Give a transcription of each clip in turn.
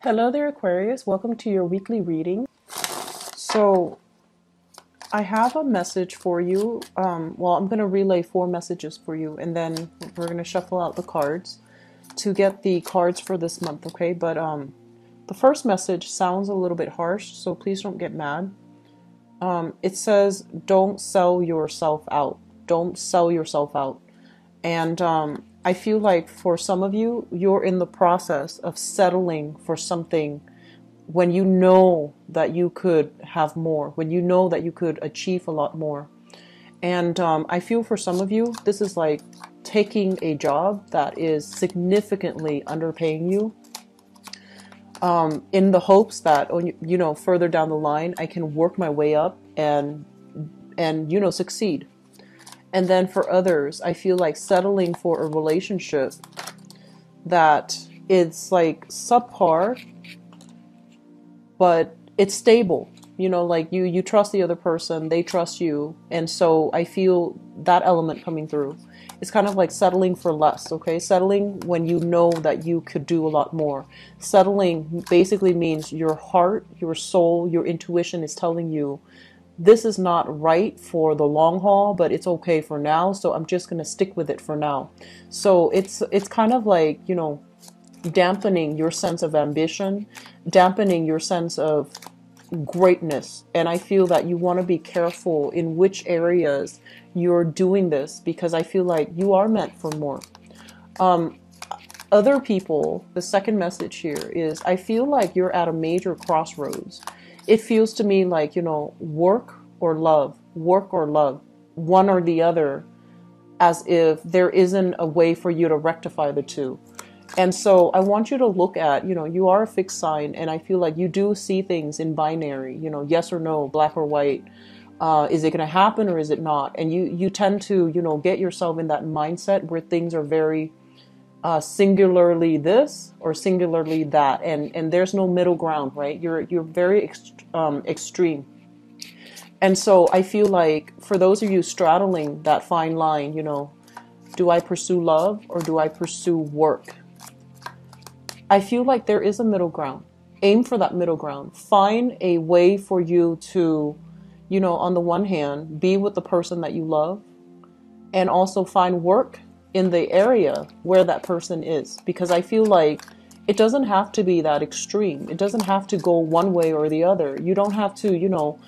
Hello there, Aquarius. Welcome to your weekly reading. So, I have a message for you. Well, I'm going to relay 4 messages for you, and then we're going to shuffle out the cards to get the cards for this month, okay? But the first message sounds a little bit harsh, so please don't get mad. It says, don't sell yourself out. Don't sell yourself out. And I feel like for some of you, you're in the process of settling for something when you know that you could have more, when you know that you could achieve a lot more. And I feel for some of you, this is like taking a job that is significantly underpaying you, in the hopes that, further down the line, I can work my way up and succeed. And then for others, I feel like settling for a relationship that it's like subpar, but it's stable. Like you trust the other person, they trust you. And so I feel that element coming through. It's kind of like settling for less, okay? Settling when you know that you could do a lot more. Settling basically means your heart, your soul, your intuition is telling you, this is not right for the long haul, but it's okay for now. So I'm just going to stick with it for now. So it's kind of like, dampening your sense of ambition, dampening your sense of greatness. And I feel that you want to be careful in which areas you're doing this, because I feel like you are meant for more. Other people, the second message here is, I feel like you're at a major crossroads. It feels to me like, work or love, one or the other, as if there isn't a way for you to rectify the two. And so I want you to look at, you are a fixed sign, and I feel like you do see things in binary, yes or no, black or white. Is it going to happen or is it not? And you tend to, get yourself in that mindset where things are very singularly this or singularly that, and there's no middle ground, right? You're very extreme. And so I feel like for those of you straddling that fine line, do I pursue love or do I pursue work? I feel like there is a middle ground. Aim for that middle ground. Find a way for you to, on the one hand, be with the person that you love, and also find work in the area where that person is. Because I feel like it doesn't have to be that extreme. It doesn't have to go one way or the other. You don't have to,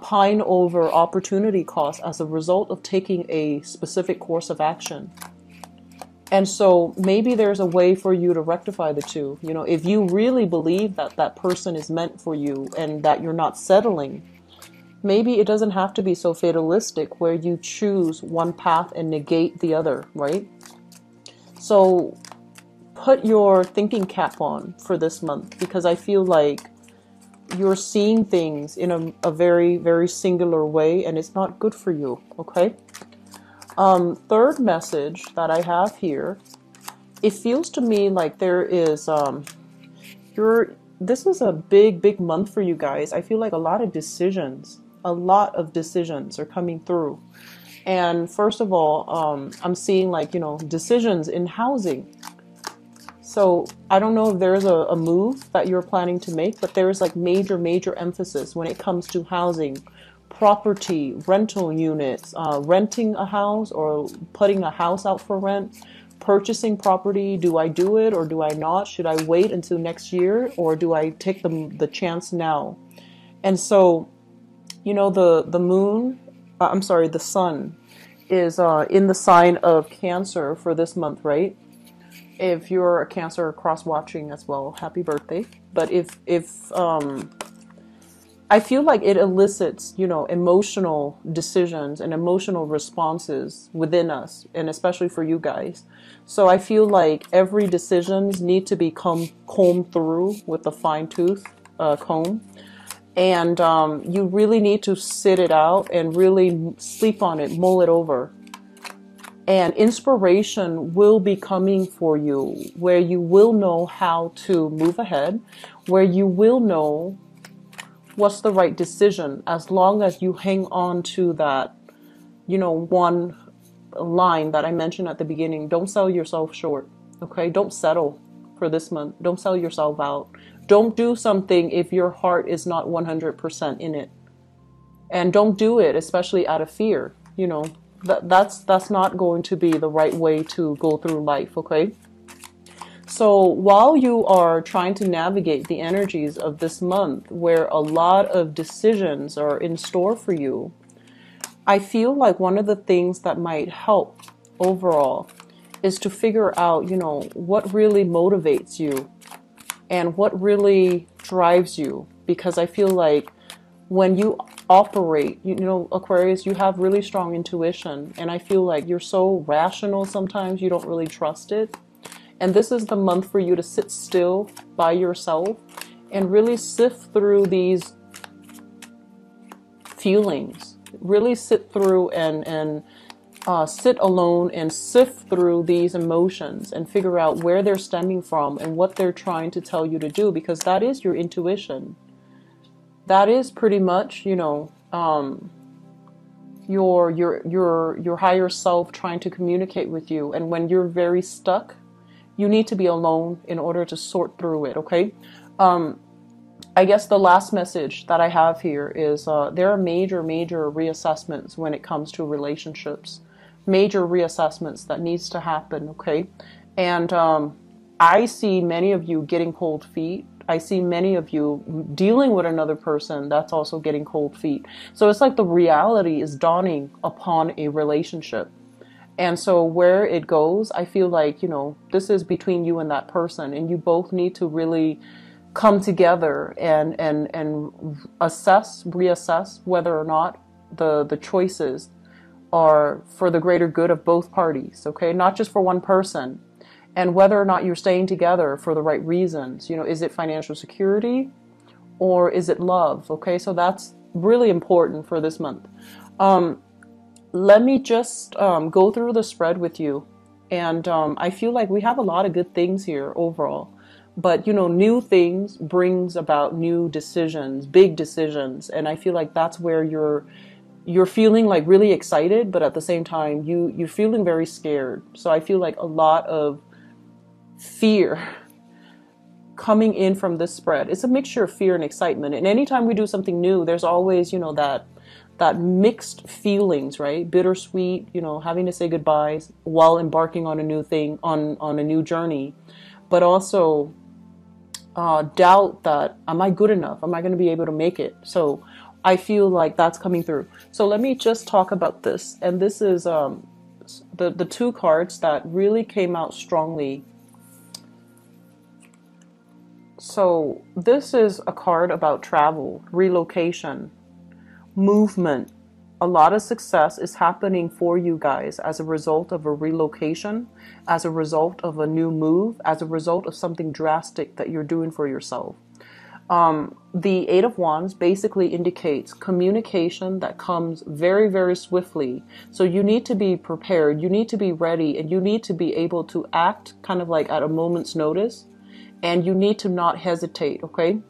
pine over opportunity costs as a result of taking a specific course of action. And so maybe there's a way for you to rectify the two. If you really believe that that person is meant for you and that you're not settling, maybe it doesn't have to be so fatalistic where you choose one path and negate the other, right? So put your thinking cap on for this month, because I feel like you're seeing things in a very, very singular way, and it's not good for you, okay? Third message that I have here, it feels to me like there is, this is a big, big month for you guys. I feel like a lot of decisions are coming through. And first of all, I'm seeing like, decisions in housing. So I don't know if there's a move that you're planning to make, but there's like major, major emphasis when it comes to housing, property, rental units, renting a house or putting a house out for rent, purchasing property. Do I do it or do I not? Should I wait until next year, or do I take the chance now? And so, the moon, the sun is in the sign of Cancer for this month, right? If you're a Cancer cross watching as well, happy birthday. But if I feel like it elicits, emotional decisions and emotional responses within us, and especially for you guys. So I feel like every decisions need to be combed through with a fine tooth comb. And you really need to sit it out and really sleep on it, mull it over. And inspiration will be coming for you, where you will know how to move ahead, where you will know what's the right decision, as long as you hang on to that, one line that I mentioned at the beginning. Don't sell yourself short, okay? Don't settle for this month. Don't sell yourself out. Don't do something if your heart is not 100% in it. And don't do it, especially out of fear. You know, that's not going to be the right way to go through life, okay? So while you are trying to navigate the energies of this month, where a lot of decisions are in store for you, I feel like one of the things that might help overall is to figure out, you know, what really motivates you and what really drives you. Because I feel like when you operate, you know, Aquarius, you have really strong intuition. And I feel like you're so rational sometimes you don't really trust it. And this is the month for you to sit still by yourself and really sift through these feelings. Really sit through and sit alone and sift through these emotions and figure out where they're stemming from and what they're trying to tell you to do, because that is your intuition. That is pretty much, you know, your higher self trying to communicate with you. And when you're very stuck, you need to be alone in order to sort through it, okay? I guess the last message that I have here is there are major reassessments when it comes to relationships. Major reassessments that needs to happen, okay? And I see many of you getting cold feet. I see many of you dealing with another person that's also getting cold feet. So it's like the reality is dawning upon a relationship. And so where it goes, I feel like, you know, this is between you and that person, and you both need to really come together and reassess whether or not the choices are for the greater good of both parties, okay? Not just for one person. And whether or not you're staying together for the right reasons. You know, is it financial security or is it love? Okay, so that's really important for this month. Let me just go through the spread with you. And I feel like we have a lot of good things here overall. But, you know, new things brings about new decisions, big decisions. And I feel like that's where you're feeling like really excited, but at the same time, you're feeling very scared. So I feel like a lot of fear coming in from this spread. It's a mixture of fear and excitement. And anytime we do something new, there's always, you know, that mixed feelings, right? Bittersweet, you know, having to say goodbyes while embarking on a new thing, on a new journey. But also doubt that, am I good enough? Am I going to be able to make it? So I feel like that's coming through. So let me just talk about this. And this is the two cards that really came out strongly. So this is a card about travel, relocation, movement. A lot of success is happening for you guys as a result of a relocation, as a result of a new move, as a result of something drastic that you're doing for yourself. The Eight of Wands basically indicates communication that comes very, very swiftly. So you need to be prepared, you need to be ready, and you need to be able to act kind of like at a moment's notice. And you need to not hesitate, okay?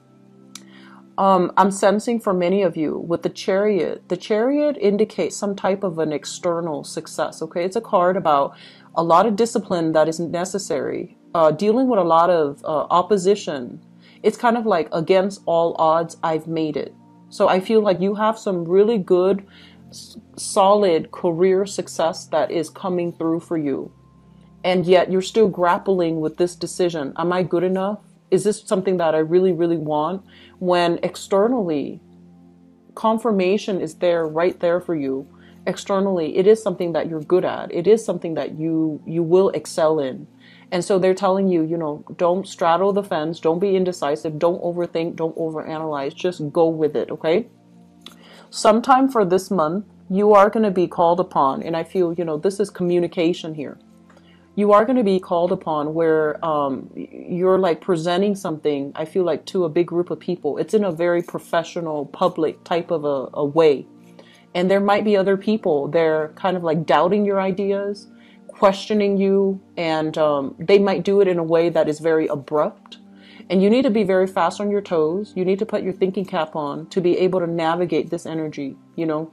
I'm sensing for many of you with the Chariot. The Chariot indicates some type of an external success, okay? It's a card about a lot of discipline that is necessary, dealing with a lot of opposition. It's kind of like against all odds, I've made it. So I feel like you have some really good, solid career success that is coming through for you. And yet you're still grappling with this decision. Am I good enough? Is this something that I really, really want? When externally, confirmation is there, right there for you. Externally, it is something that you're good at. It is something that you will excel in. And so they're telling you, you know, don't straddle the fence. Don't be indecisive. Don't overthink. Don't overanalyze. Just go with it, okay? Sometime for this month, you are going to be called upon. And I feel, you know, this is communication here. You are going to be called upon where you're like presenting something, I feel like, to a big group of people. It's in a very professional, public type of a way. And there might be other people, they're kind of like doubting your ideas, questioning you, and they might do it in a way that is very abrupt. And you need to be very fast on your toes. You need to put your thinking cap on to be able to navigate this energy, you know,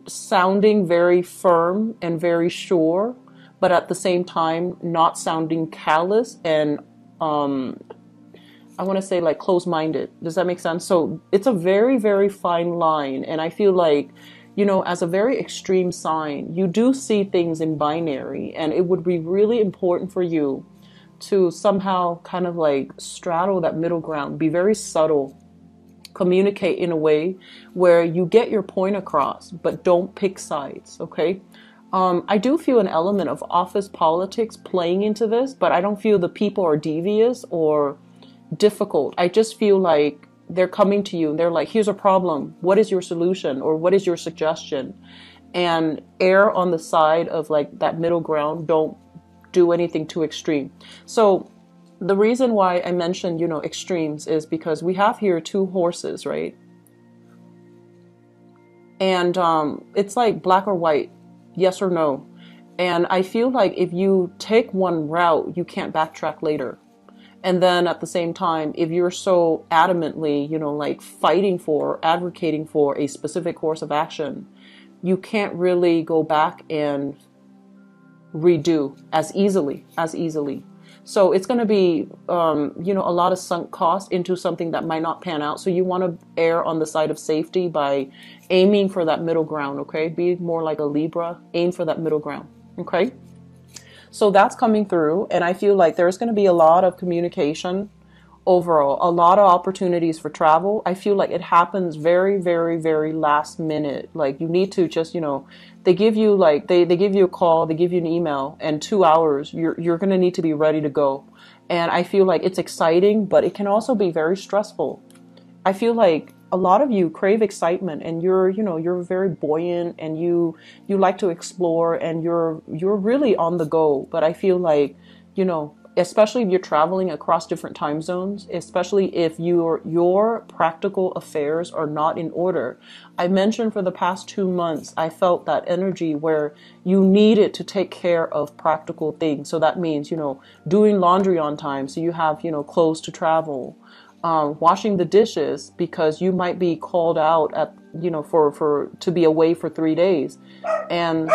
sounding very firm and very sure, but at the same time, not sounding callous and I want to say like close-minded. Does that make sense? So it's a very, very fine line. And I feel like, you know, as a very extreme sign, you do see things in binary, and it would be really important for you to somehow kind of like straddle that middle ground, be very subtle, communicate in a way where you get your point across, but don't pick sides, okay? I do feel an element of office politics playing into this, but I don't feel the people are devious or difficult. I just feel like they're coming to you and they're like, here's a problem. What is your solution? Or what is your suggestion? And err on the side of like that middle ground. Don't do anything too extreme. So the reason why I mentioned, you know, extremes is because we have here two horses, right? And it's like black or white, yes or no. And I feel like if you take one route, you can't backtrack later. And then at the same time, if you're so adamantly, you know, like fighting for, advocating for a specific course of action, you can't really go back and redo as easily. So it's going to be, you know, a lot of sunk cost into something that might not pan out. So you want to err on the side of safety by aiming for that middle ground, okay? Be more like a Libra, aim for that middle ground, okay? So that's coming through, and I feel like there's going to be a lot of communication overall, a lot of opportunities for travel. I feel like it happens very, very, very last minute. Like you need to just, you know, they give you like, they give you a call, they give you an email, and 2 hours, you're going to need to be ready to go. And I feel like it's exciting, but it can also be very stressful. I feel like a lot of you crave excitement, and you're, you know, you're very buoyant, and you like to explore, and you're really on the go. But I feel like, you know, especially if you're traveling across different time zones, especially if your practical affairs are not in order. I mentioned for the past 2 months, I felt that energy where you needed to take care of practical things. So that means, you know, doing laundry on time, so you have, you know, clothes to travel. Washing the dishes because you might be called out at, you know, for to be away for 3 days. And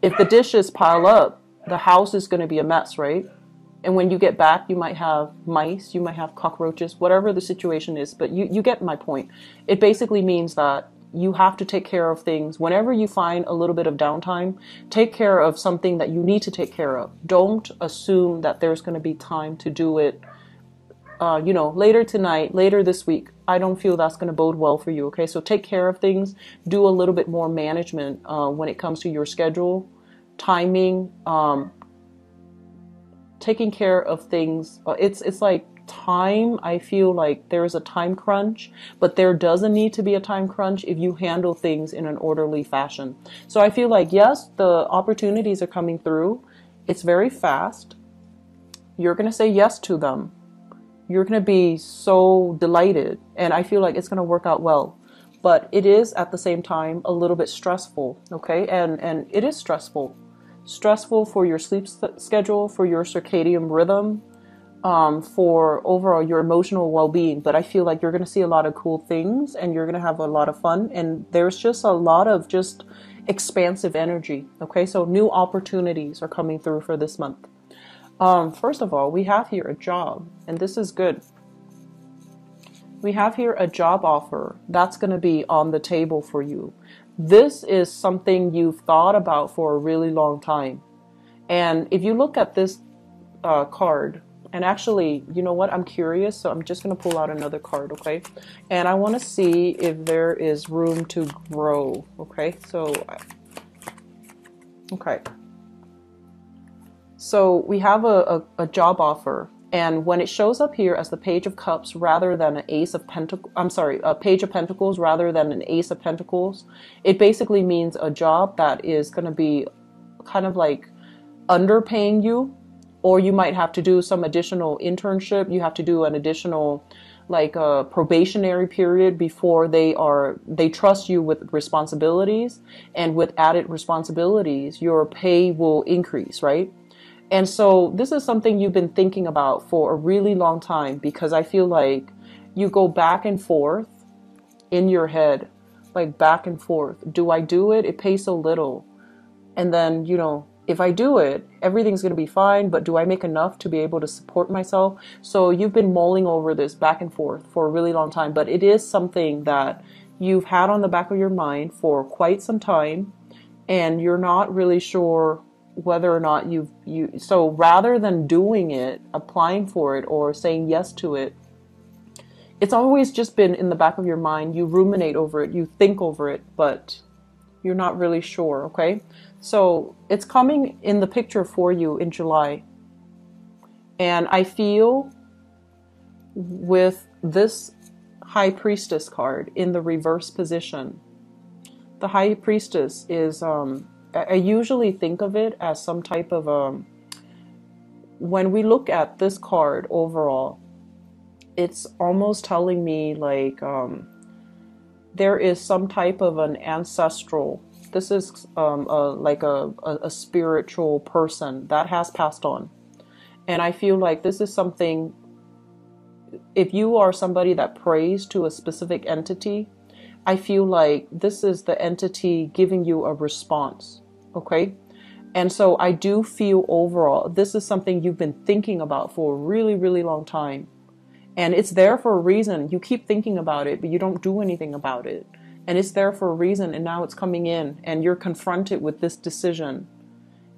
if the dishes pile up, the house is going to be a mess, right? And when you get back, you might have mice, you might have cockroaches, whatever the situation is. But you get my point. It basically means that you have to take care of things. Whenever you find a little bit of downtime, take care of something that you need to take care of. Don't assume that there's going to be time to do it you know, later tonight, later this week. I don't feel that's going to bode well for you, okay? So take care of things. Do a little bit more management when it comes to your schedule, timing, taking care of things. It's like time. I feel like there is a time crunch, but there doesn't need to be a time crunch if you handle things in an orderly fashion. So I feel like, yes, the opportunities are coming through. It's very fast. You're going to say yes to them. You're going to be so delighted, and I feel like it's going to work out well. But it is at the same time a little bit stressful, okay? And it is stressful. Stressful for your sleep schedule, for your circadian rhythm, for overall your emotional well-being. But I feel like you're going to see a lot of cool things, and you're going to have a lot of fun, and there's just a lot of just expansive energy, okay? So new opportunities are coming through for this month. First of all, we have here a job, and this is good. We have here a job offer that's going to be on the table for you. This is something you've thought about for a really long time. And if you look at this card, and actually, you know what? I'm curious, so I'm just going to pull out another card, okay? And I want to see if there is room to grow, okay? So, okay. So we have a job offer, and when it shows up here as the Page of Cups rather than an Ace of Pentacles, a Page of Pentacles rather than an Ace of Pentacles, it basically means a job that is going to be kind of like underpaying you, or you might have to do some additional internship. You have to do an additional like a probationary period before they trust you with responsibilities, and with added responsibilities, your pay will increase, right? And so this is something you've been thinking about for a really long time, because I feel like you go back and forth in your head, like back and forth. Do I do it? It pays so little. And then, you know, if I do it, everything's going to be fine, but do I make enough to be able to support myself? So you've been mulling over this back and forth for a really long time, but it is something that you've had on the back of your mind for quite some time, and you're not really sure whether or not so rather than doing it, applying for it, or saying yes to it, it's always just been in the back of your mind. You ruminate over it, you think over it, but you're not really sure, okay? So it's coming in the picture for you in July. And I feel with this High Priestess card in the reverse position, the High Priestess is, I usually think of it as some type of, when we look at this card overall, it's almost telling me like there is some type of an ancestral, this is like a spiritual person that has passed on. And I feel like this is something, if you are somebody that prays to a specific entity, I feel like this is the entity giving you a response, okay? And so I do feel overall, this is something you've been thinking about for a really, really long time. And it's there for a reason. You keep thinking about it, but you don't do anything about it. And it's there for a reason, and now it's coming in, and you're confronted with this decision.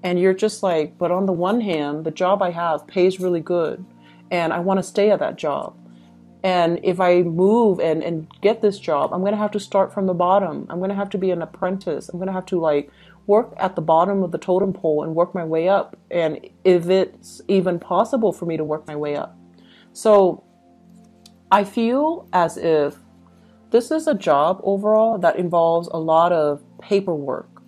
And you're just like, but on the one hand, the job I have pays really good, and I want to stay at that job. And if I move and get this job, I'm going to have to start from the bottom. I'm going to have to be an apprentice. I'm going to have to like work at the bottom of the totem pole and work my way up. And if it's even possible for me to work my way up. So I feel as if this is a job overall that involves a lot of paperwork,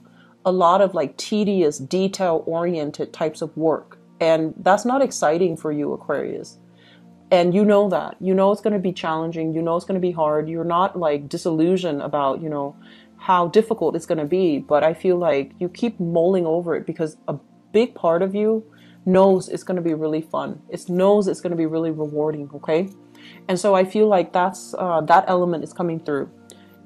a lot of like tedious, detail-oriented types of work. And that's not exciting for you, Aquarius. And you know that. You know it's going to be challenging. You know it's going to be hard. You're not like disillusioned about, you know, how difficult it's going to be. But I feel like you keep mulling over it because a big part of you knows it's going to be really fun. It knows it's going to be really rewarding, okay? And so I feel like that's that element is coming through.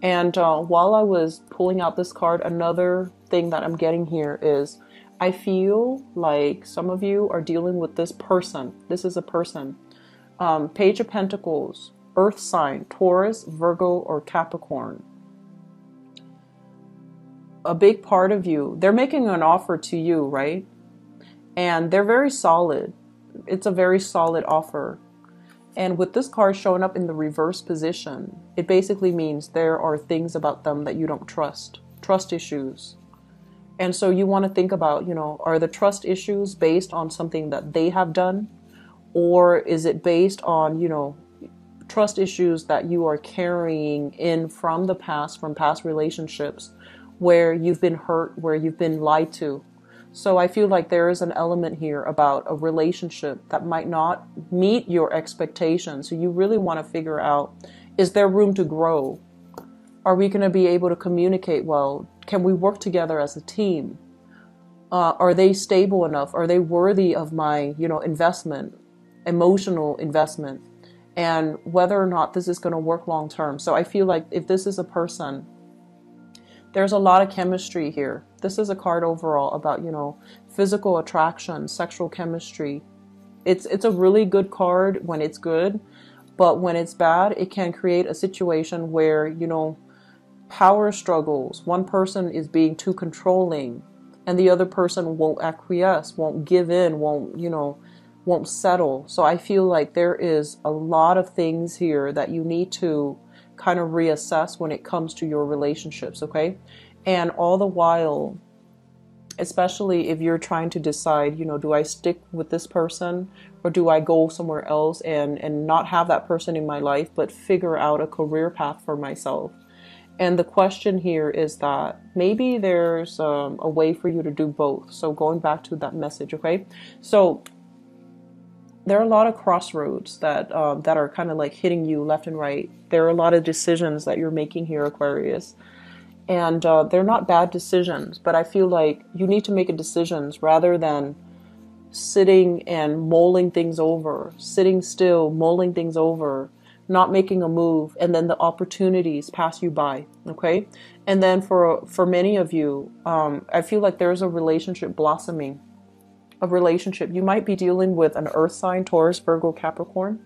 And while I was pulling out this card, another thing that I'm getting here is I feel like some of you are dealing with this person. This is a person. Page of Pentacles, Earth sign, Taurus, Virgo, or Capricorn. A big part of you, they're making an offer to you, right? And they're very solid. It's a very solid offer. And with this card showing up in the reverse position, it basically means there are things about them that you don't trust issues. And so you want to think about, you know, are the trust issues based on something that they have done? Or is it based on, you know, trust issues that you are carrying in from the past, from past relationships where you've been hurt, where you've been lied to? So I feel like there is an element here about a relationship that might not meet your expectations. So you really want to figure out, is there room to grow? Are we going to be able to communicate well? Can we work together as a team? Are they stable enough? Are they worthy of my, you know, investment, emotional investment? And whether or not this is going to work long term. So I feel like if this is a person, there's a lot of chemistry here. This is a card overall about, you know, physical attraction, sexual chemistry. It's a really good card when it's good, but when it's bad, it can create a situation where, you know, power struggles. One person is being too controlling and the other person won't acquiesce, won't give in, won't settle. So I feel like there is a lot of things here that you need to kind of reassess when it comes to your relationships, okay? And all the while, especially if you're trying to decide, you know, do I stick with this person or do I go somewhere else and not have that person in my life, but figure out a career path for myself? And the question here is that maybe there's a way for you to do both. So going back to that message, okay? So there are a lot of crossroads that are kind of like hitting you left and right. There are a lot of decisions that you're making here, Aquarius. And they're not bad decisions, but I feel like you need to make decisions rather than sitting and mulling things over, sitting still, mulling things over, not making a move, and then the opportunities pass you by, okay? And then for many of you, I feel like there's a relationship blossoming, a relationship. You might be dealing with an earth sign, Taurus, Virgo, Capricorn,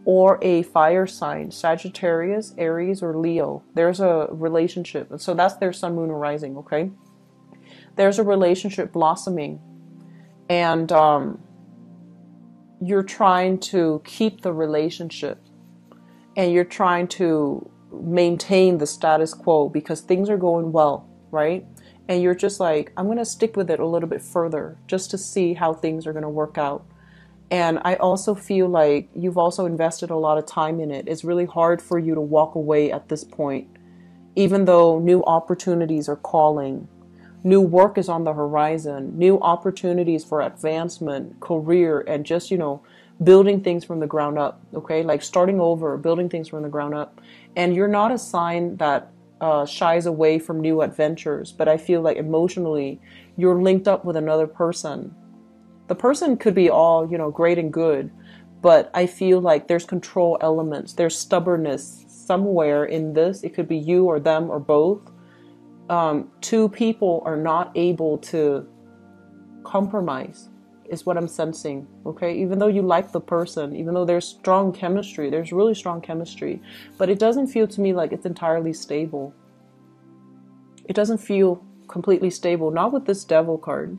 or a fire sign, Sagittarius, Aries, or Leo. There's a relationship. And so that's their sun, moon, or rising, okay? There's a relationship blossoming. And you're trying to keep the relationship. And you're trying to maintain the status quo because things are going well, right? And you're just like, I'm going to stick with it a little bit further just to see how things are going to work out. And I also feel like you've also invested a lot of time in it. It's really hard for you to walk away at this point, even though new opportunities are calling. New work is on the horizon, new opportunities for advancement, career, and just, building things from the ground up, okay? Like starting over, building things from the ground up. And you're not a sign that shies away from new adventures, but I feel like emotionally you're linked up with another person. The person could be all, great and good, but I feel like there's control elements, there's stubbornness somewhere in this. It could be you or them or both. Two people are not able to compromise, is what I'm sensing, okay? Even though you like the person, even though there's strong chemistry, there's really strong chemistry, but it doesn't feel to me like it's entirely stable. It doesn't feel completely stable, not with this Devil card.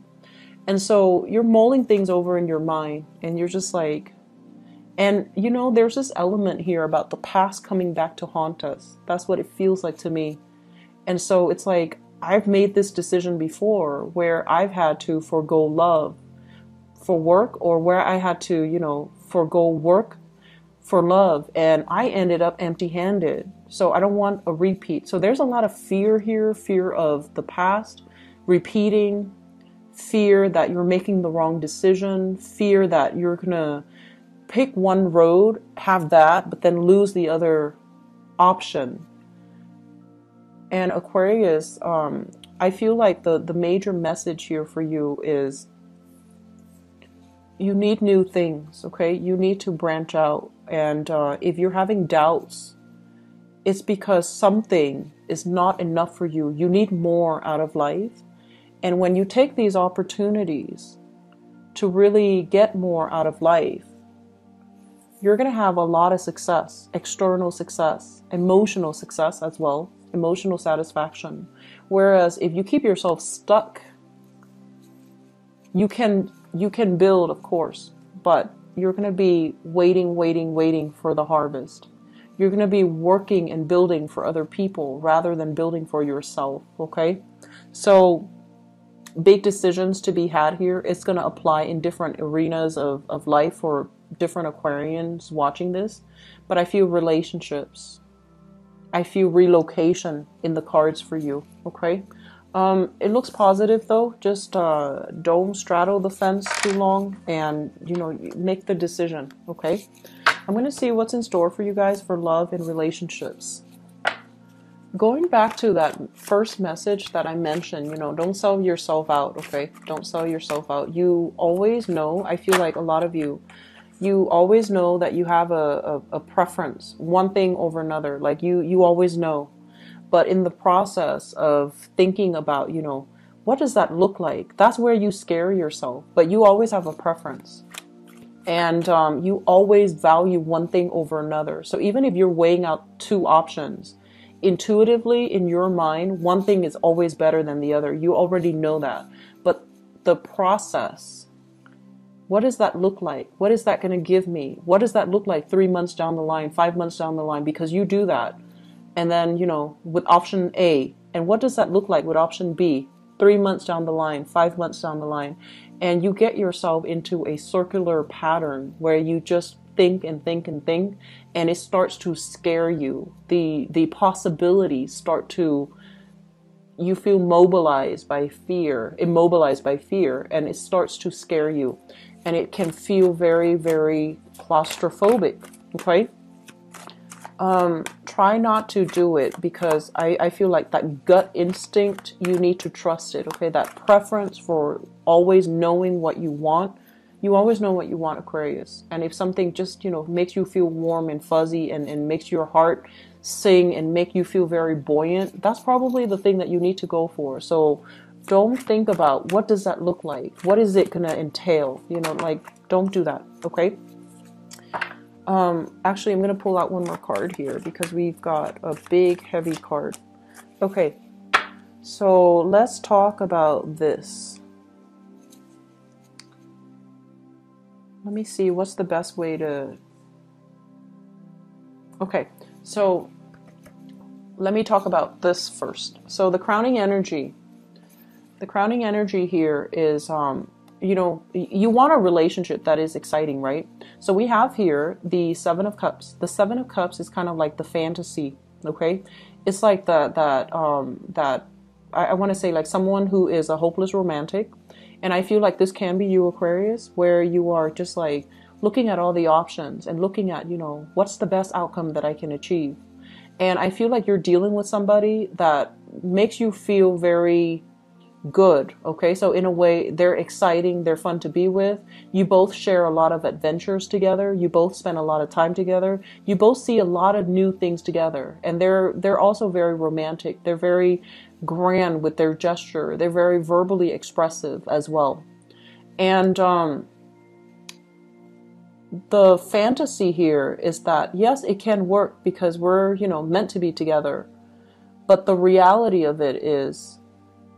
And so you're mulling things over in your mind, and you're just like, and there's this element here about the past coming back to haunt us. That's what it feels like to me. And so it's like, I've made this decision before where I've had to forego love for work, or where I had to, forego work for love, and I ended up empty-handed. So I don't want a repeat. So there's a lot of fear here, fear of the past repeating, fear that you're making the wrong decision, fear that you're gonna pick one road, have that, but then lose the other option. And Aquarius, I feel like the major message here for you is you need new things, okay? You need to branch out. And if you're having doubts, it's because something is not enough for you. You need more out of life. And when you take these opportunities to really get more out of life, you're going to have a lot of success, external success, emotional success as well, emotional satisfaction. Whereas if you keep yourself stuck, you can build, of course, but you're going to be waiting for the harvest. You're going to be working and building for other people rather than building for yourself, okay? So big decisions to be had here. It's going to apply in different arenas of life for different Aquarians watching this. But I feel relationships. I feel relocation in the cards for you, okay? It looks positive though. Just don't straddle the fence too long and, make the decision, okay? I'm going to see what's in store for you guys for love and relationships. Going back to that first message that I mentioned, don't sell yourself out, okay? Don't sell yourself out. You always know, I feel like a lot of you always know that you have a preference, one thing over another. Like you always know. But in the process of thinking about, what does that look like? That's where you scare yourself. But you always have a preference. And you always value one thing over another. So even if you're weighing out two options, intuitively in your mind, one thing is always better than the other. You already know that. But the process, what does that look like? What is that going to give me? What does that look like 3 months down the line, 5 months down the line? Because you do that. And then, with option A, and what does that look like with option B? 3 months down the line, 5 months down the line. And you get yourself into a circular pattern where you just think and think and think, and it starts to scare you. The possibilities start to, you feel immobilized by fear, and it starts to scare you. And it can feel very, very claustrophobic, okay? Try not to do it, because I feel like that gut instinct, you need to trust it, okay? That preference for always knowing what you want, You always know what you want, Aquarius. And if something just, makes you feel warm and fuzzy and makes your heart sing and make you feel very buoyant, that's probably the thing that you need to go for. So don't think about what does that look like? What is it going to entail? Don't do that, okay? Actually, I'm going to pull out one more card here because we've got a big, heavy card. Okay, so let's talk about this. Let me see, what's the best way to... Okay, so let me talk about this first. So the crowning energy here is, you want a relationship that is exciting, right? So we have here the Seven of Cups. The Seven of Cups is kind of like the fantasy, okay? It's like I want to say like someone who is a hopeless romantic. And I feel like this can be you, Aquarius, where you are just like looking at all the options and looking at, what's the best outcome that I can achieve. And I feel like you're dealing with somebody that makes you feel very good, okay? So in a way, they're exciting, they're fun to be with. You both share a lot of adventures together. You both spend a lot of time together. You both see a lot of new things together. And they're also very romantic. They're very grand with their gesture. They're very verbally expressive as well. And the fantasy here is that, yes, it can work because we're, meant to be together. But the reality of it is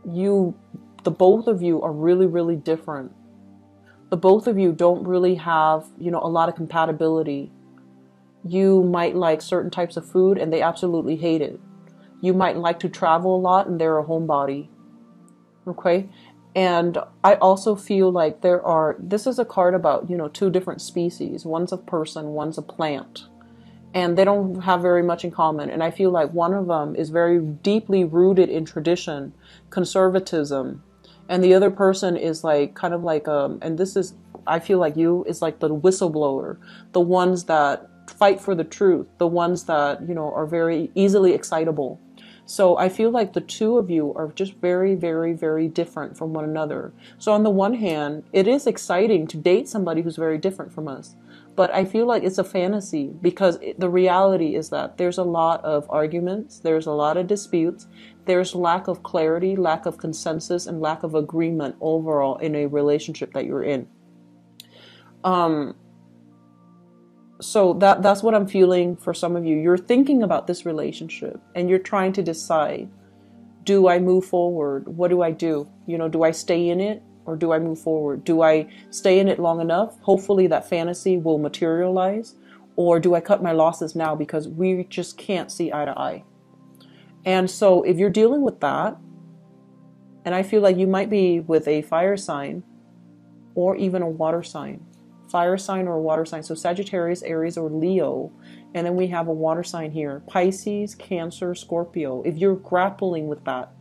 the both of you are really, really different. The both of you don't really have, a lot of compatibility. You might like certain types of food and they absolutely hate it. You might like to travel a lot and they're a homebody. Okay? And I also feel like this is a card about, two different species. One's a person, one's a plant. And they don't have very much in common. And I feel like one of them is very deeply rooted in tradition, conservatism. And the other person is like, kind of like, and this is, I feel like you is like the whistleblower, the ones that fight for the truth, the ones that, are very easily excitable. So I feel like the two of you are just very, very, very different from one another. So on the one hand, it is exciting to date somebody who's very different from us. But I feel like it's a fantasy because the reality is that there's a lot of arguments, there's a lot of disputes, there's lack of clarity, lack of consensus, and lack of agreement overall in a relationship that you're in. So that's what I'm feeling for some of you. You're thinking about this relationship and you're trying to decide, do I move forward? What do I do? Do I stay in it? Or do I move forward? Do I stay in it long enough? Hopefully that fantasy will materialize. Or do I cut my losses now because we just can't see eye to eye? And so if you're dealing with that, and I feel like you might be with a fire sign or even a water sign. Fire sign or a water sign. So Sagittarius, Aries, or Leo. And then we have a water sign here. Pisces, Cancer, Scorpio. If you're grappling with that,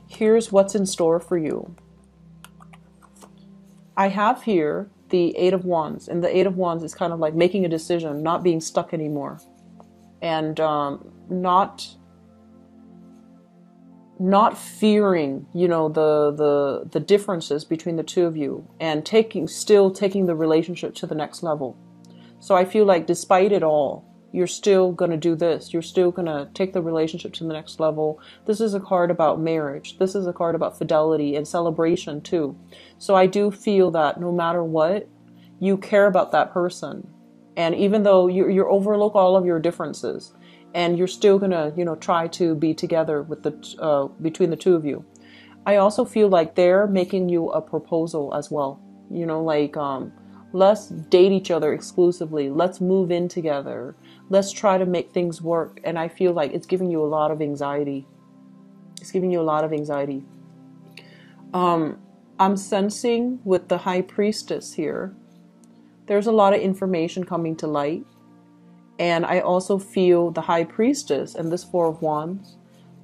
here's what's in store for you. I have here the Eight of Wands, and the Eight of Wands is kind of like making a decision, not being stuck anymore, and not fearing, the differences between the two of you, and still taking the relationship to the next level. So I feel like despite it all, you're still going to do this. You're still going to take the relationship to the next level. This is a card about marriage. This is a card about fidelity and celebration too. So I do feel that no matter what, you care about that person. And even though you overlook all of your differences, and you're still going to, try to be together with between the two of you. I also feel like they're making you a proposal as well. Let's date each other exclusively. Let's move in together. Let's try to make things work. And I feel like it's giving you a lot of anxiety. It's giving you a lot of anxiety. I'm sensing with the High Priestess here, there's a lot of information coming to light. And I also feel the High Priestess and this Four of Wands,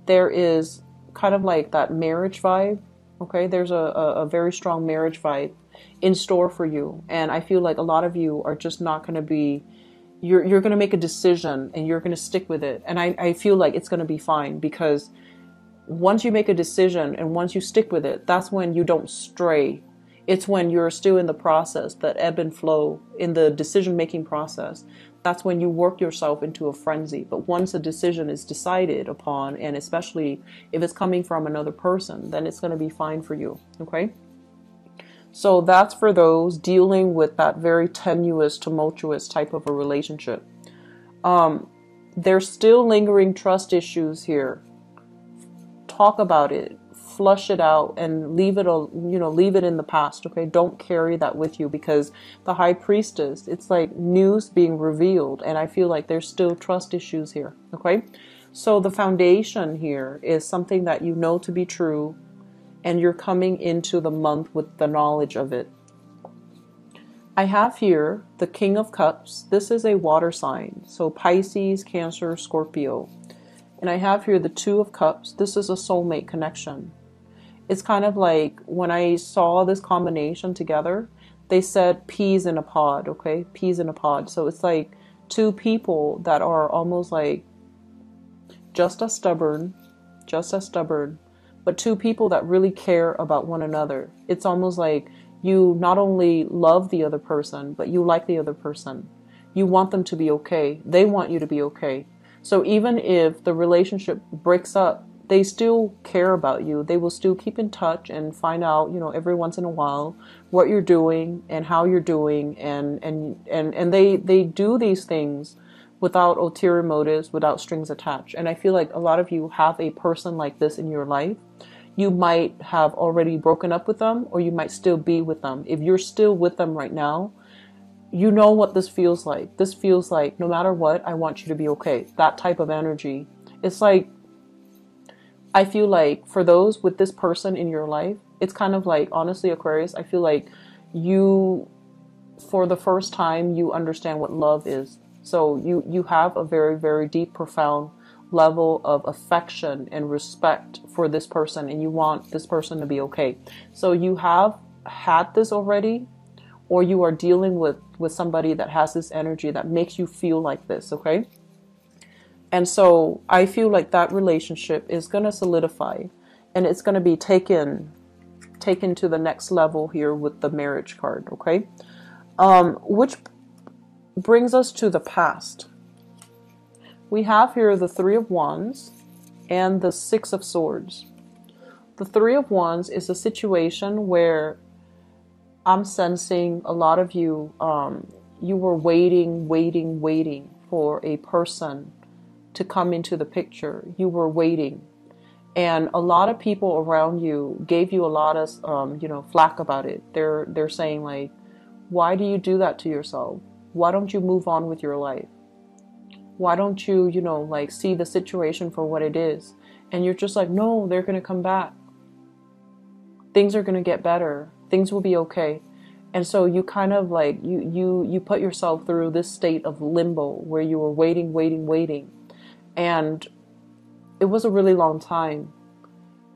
there is kind of like that marriage vibe. Okay, there's a very strong marriage vibe in store for you. And I feel like a lot of you are just not going to be, you're going to make a decision and you're going to stick with it. And I feel like it's going to be fine, because once you make a decision and once you stick with it, that's when you don't stray. It's when you're still in the process, that ebb and flow in the decision-making process. That's when you work yourself into a frenzy. But once a decision is decided upon, and especially if it's coming from another person, then it's going to be fine for you. Okay? So that's for those dealing with that very tenuous, tumultuous type of a relationship. There's still lingering trust issues here. Talk about it, flush it out, and leave it, leave it in the past. Okay, don't carry that with you, because the High Priestess, it's like news being revealed, and I feel like there's still trust issues here. Okay, so the foundation here is something that you know to be true, and you're coming into the month with the knowledge of it. I have here the King of Cups. This is a water sign, so Pisces, Cancer, Scorpio. And I have here the Two of Cups. This is a soulmate connection. It's kind of like when I saw this combination together, they said peas in a pod, okay? Peas in a pod. So it's like two people that are almost like just as stubborn, but two people that really care about one another. It's almost like you not only love the other person, but you like the other person. You want them to be okay. They want you to be okay. So even if the relationship breaks up, they still care about you. They will still keep in touch and find out, every once in a while what you're doing and how you're doing. And they do these things without ulterior motives, without strings attached. And I feel like a lot of you have a person like this in your life. You might have already broken up with them, or you might still be with them. If you're still with them right now, you know what this feels like. This feels like, no matter what, I want you to be okay. That type of energy. It's like, I feel like for those with this person in your life, it's kind of like, honestly, Aquarius, I feel like you, for the first time, you understand what love is. So you have a very, very deep, profound level of affection and respect for this person, and you want this person to be okay. So you have had this already, or you are dealing with somebody that has this energy that makes you feel like this, okay? And so I feel like that relationship is going to solidify, and it's going to be taken to the next level here with the marriage card, okay? Which brings us to the past. We have here the Three of Wands and the Six of Swords. The Three of Wands is a situation where I'm sensing a lot of you, you were waiting for a person to come into the picture. You were waiting. And a lot of people around you gave you a lot of, flack about it. They're saying like, why do you do that to yourself? Why don't you move on with your life? Why don't you, see the situation for what it is? And you're just like, no, they're going to come back. Things are going to get better. Things will be okay. And so you kind of like, you put yourself through this state of limbo where you were waiting. And it was a really long time.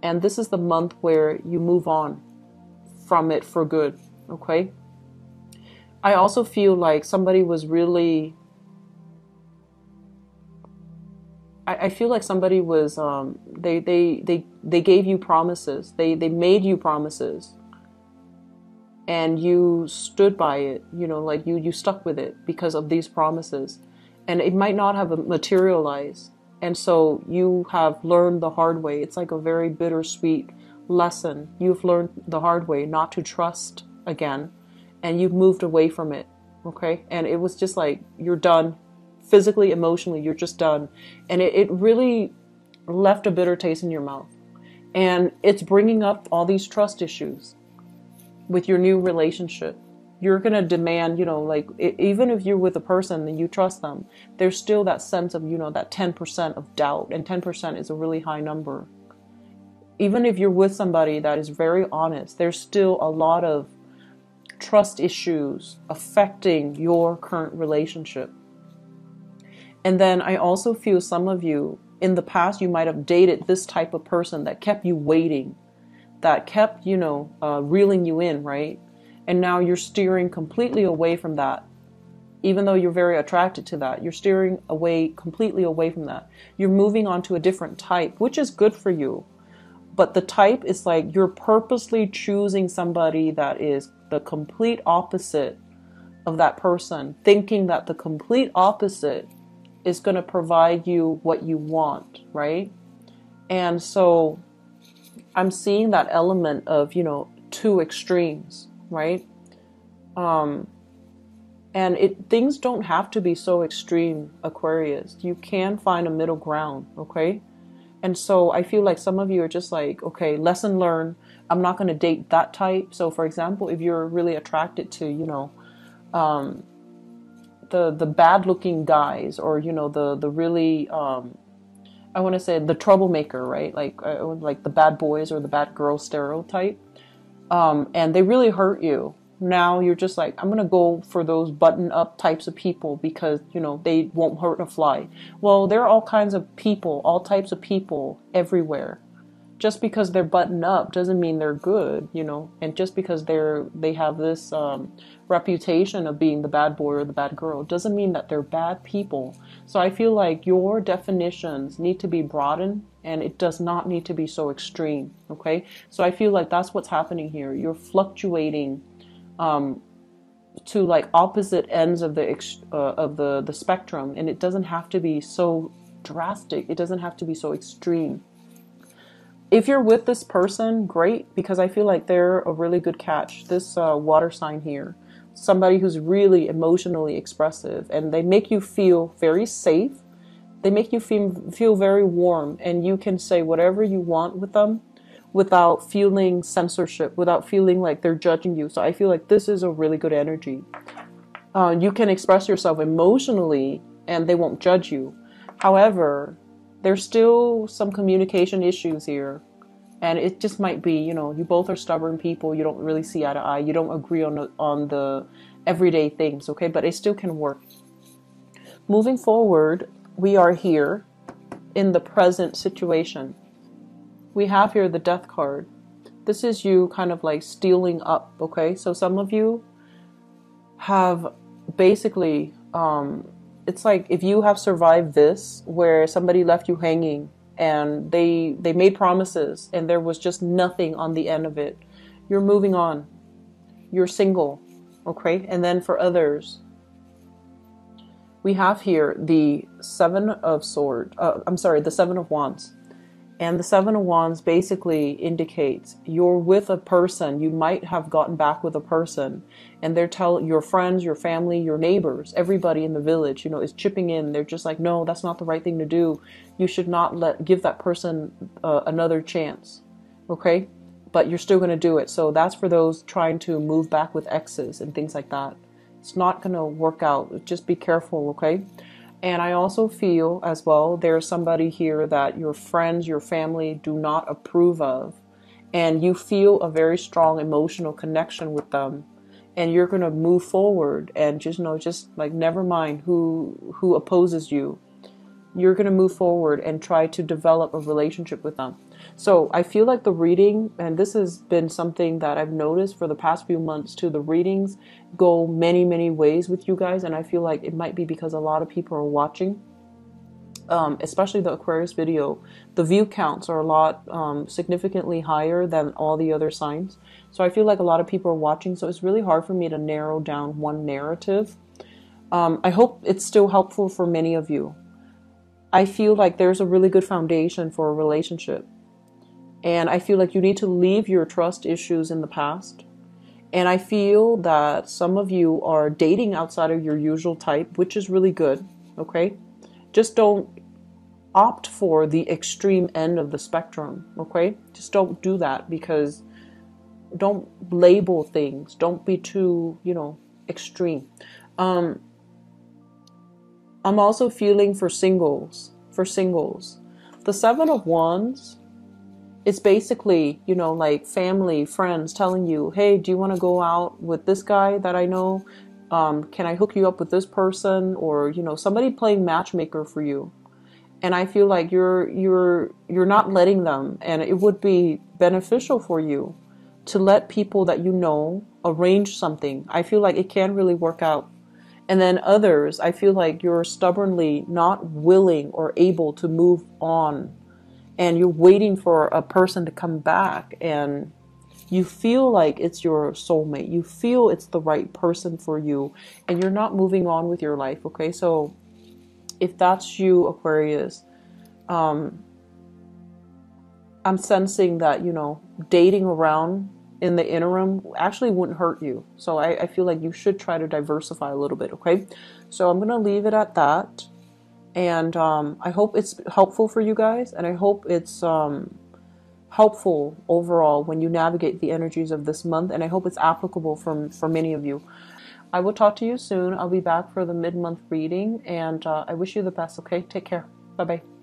And this is the month where you move on from it for good. Okay? I also feel like somebody was really... I feel like somebody was, they gave you promises. They made you promises. And you stood by it, like you stuck with it because of these promises. And it might not have materialized. And so you have learned the hard way. It's like a very bittersweet lesson. You've learned the hard way not to trust again. And you've moved away from it. Okay? And it was just like, you're done. Physically, emotionally, you're just done. And it really left a bitter taste in your mouth. And it's bringing up all these trust issues with your new relationship. You're going to demand, even if you're with a person and you trust them, there's still that sense of, that 10% of doubt. And 10% is a really high number. Even if you're with somebody that is very honest, there's still a lot of trust issues affecting your current relationship. And then I also feel some of you, in the past, you might have dated this type of person that kept you waiting, that kept, reeling you in, right? And now you're steering completely away from that. Even though you're very attracted to that, you're steering completely away from that. You're moving on to a different type, which is good for you. But the type is like you're purposely choosing somebody that is the complete opposite of that person, thinking that the complete opposite is going to provide you what you want, right? And so I'm seeing that element of, you know, two extremes, right? And things don't have to be so extreme, Aquarius. You can find a middle ground, okay? And so I feel like some of you are just like, okay, lesson learned. I'm not going to date that type. So for example, if you're really attracted to, you know, the bad looking guys, or, you know, the really, I want to say the troublemaker, right? Like the bad boys or the bad girl stereotype. And they really hurt you. Now you're just like, I'm going to go for those button up types of people because, you know, they won't hurt a fly. Well, there are all kinds of people, all types of people everywhere. Just because they're buttoned up doesn't mean they're good, you know, and just because they have this reputation of being the bad boy or the bad girl doesn't mean that they're bad people. So I feel like your definitions need to be broadened, and it does not need to be so extreme, okay? So I feel like that's what's happening here. You're fluctuating to like opposite ends of the spectrum, and it doesn't have to be so drastic. It doesn't have to be so extreme. If you're with this person, great, because I feel like they're a really good catch. This water sign here, somebody who's really emotionally expressive, and they make you feel very safe. They make you feel very warm, and you can say whatever you want with them without feeling censorship, without feeling like they're judging you. So I feel like this is a really good energy. You can express yourself emotionally and they won't judge you. However, there's still some communication issues here. And it just might be, you know, you both are stubborn people. You don't really see eye to eye. You don't agree on the everyday things, okay? But it still can work. Moving forward, we are here in the present situation. We have here the Death card. This is you kind of like stealing up, okay? So some of you have basically, it's like if you have survived this, where somebody left you hanging and they made promises and there was just nothing on the end of it. You're moving on. You're single, okay? And then for others, we have here the the Seven of Wands. And the Seven of Wands basically indicates you're with a person. You might have gotten back with a person, and they're telling your friends, your family, your neighbors, everybody in the village, you know, is chipping in. They're just like, no, that's not the right thing to do. You should not give that person another chance. Okay? But you're still going to do it. So that's for those trying to move back with exes and things like that. It's not going to work out. Just be careful, okay? And I also feel as well, there's somebody here that your friends, your family do not approve of. And you feel a very strong emotional connection with them. And you're going to move forward and just like, never mind who opposes you. You're going to move forward and try to develop a relationship with them. So I feel like the reading, and this has been something that I've noticed for the past few months too, the readings go many, many ways with you guys. And I feel like it might be because a lot of people are watching, especially the Aquarius video. The view counts are a lot significantly higher than all the other signs. So I feel like a lot of people are watching. So it's really hard for me to narrow down one narrative. I hope it's still helpful for many of you. I feel like there's a really good foundation for a relationship. And I feel like you need to leave your trust issues in the past. And I feel that some of you are dating outside of your usual type, which is really good, okay? Just don't opt for the extreme end of the spectrum, okay? Just don't do that, because don't label things. Don't be too, extreme. I'm also feeling for singles. The Seven of Wands, it's basically, like family, friends telling you, hey, do you want to go out with this guy that I know? Can I hook you up with this person? Or, somebody playing matchmaker for you. And I feel like you're not letting them, and it would be beneficial for you to let people that you know arrange something. I feel like it can really work out. And then others, I feel like you're stubbornly not willing or able to move on. and you're waiting for a person to come back, and you feel like it's your soulmate. You feel it's the right person for you, and you're not moving on with your life, okay? So if that's you, Aquarius, I'm sensing that, you know, dating around in the interim actually wouldn't hurt you. So I feel like you should try to diversify a little bit, okay? So I'm going to leave it at that. And I hope it's helpful for you guys. And I hope it's helpful overall when you navigate the energies of this month. And I hope it's applicable for many of you. I will talk to you soon. I'll be back for the mid-month reading. And I wish you the best, okay? Take care. Bye-bye.